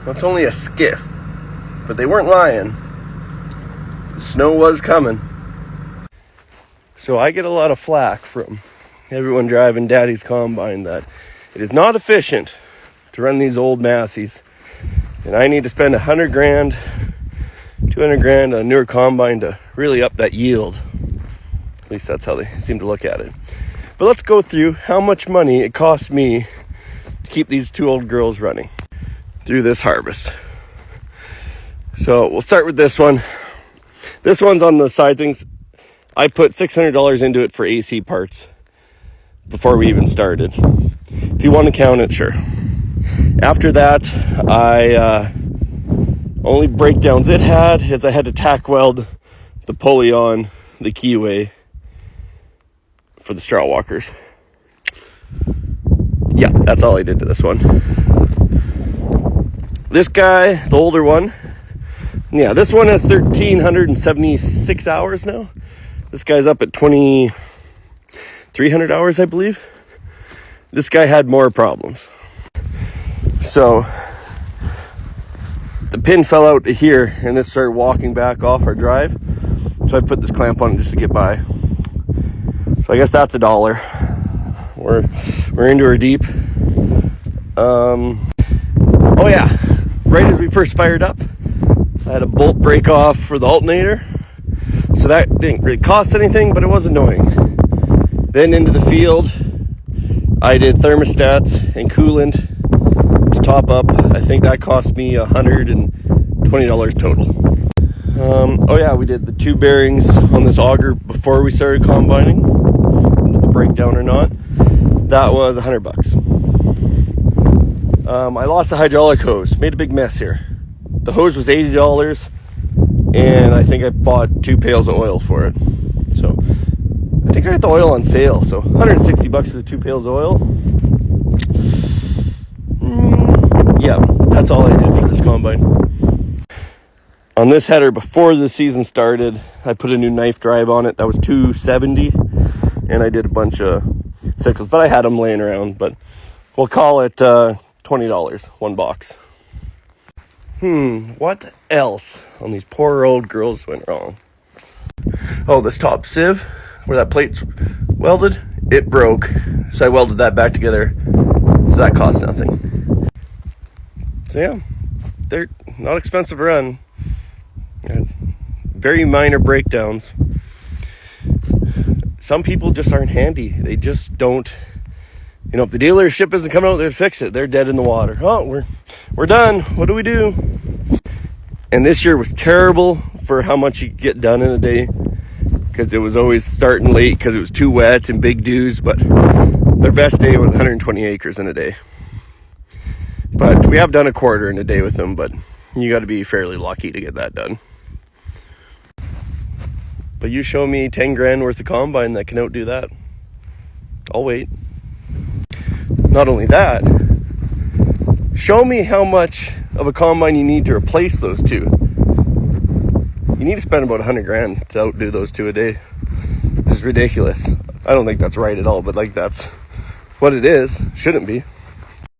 Well, it's only a skiff, but they weren't lying. The snow was coming. So I get a lot of flack from everyone driving Daddy's combine that it is not efficient to run these old Masseys, and I need to spend $100 grand, $200 grand on a newer combine to really up that yield. At least that's how they seem to look at it. But let's go through how much money it cost me to keep these two old girls running through this harvest. So we'll start with this one. This one's on the side things. I put $600 into it for AC parts before we even started. If you want to count it, sure. After that, only breakdowns it had is I had to tack weld the pulley on the keyway for the straw walkers. Yeah, that's all I did to this one. This guy, the older one, yeah, this one has 1,376 hours now. This guy's up at 2,300 hours, I believe. This guy had more problems. So the pin fell out here and this started walking back off our drive. So I put this clamp on it just to get by. So I guess that's $1. We're into her deep. Oh yeah, right as we first fired up, I had a bolt break off for the alternator. So that didn't really cost anything, but it was annoying. Then into the field, I did thermostats and coolant to top up. I think that cost me $120 total. Oh yeah, we did the two bearings on this auger before we started combining, with the breakdown or not. That was $100. I lost the hydraulic hose, made a big mess here. The hose was $80, and I think I bought 2 pails of oil for it. So I think I got the oil on sale, so $160 for the 2 pails of oil. Yeah, that's all I did for this combine. On this header, before the season started, I put a new knife drive on it. That was $270, and I did a bunch of sickles, but I had them laying around. But we'll call it $20, one box. What else on these poor old girls went wrong? Oh, this top sieve where that plate's welded, it broke. So I welded that back together. So that cost nothing. So yeah, they're not expensive to run. Very minor breakdowns. Some people just aren't handy. They just don't. You know, if the dealership isn't coming out there to fix it, they're dead in the water. Oh, we're done. What do we do? And this year was terrible for how much you get done in a day, because it was always starting late because it was too wet and big dews. But their best day was 120 acres in a day. But we have done a quarter in a day with them, but you got to be fairly lucky to get that done. But you show me 10 grand worth of combine that can outdo that, I'll wait. Not only that, show me how much of a combine you need to replace those two. You need to spend about 100 grand to outdo those two a day. It's ridiculous. I don't think that's right at all, but like that's what it is. Shouldn't be.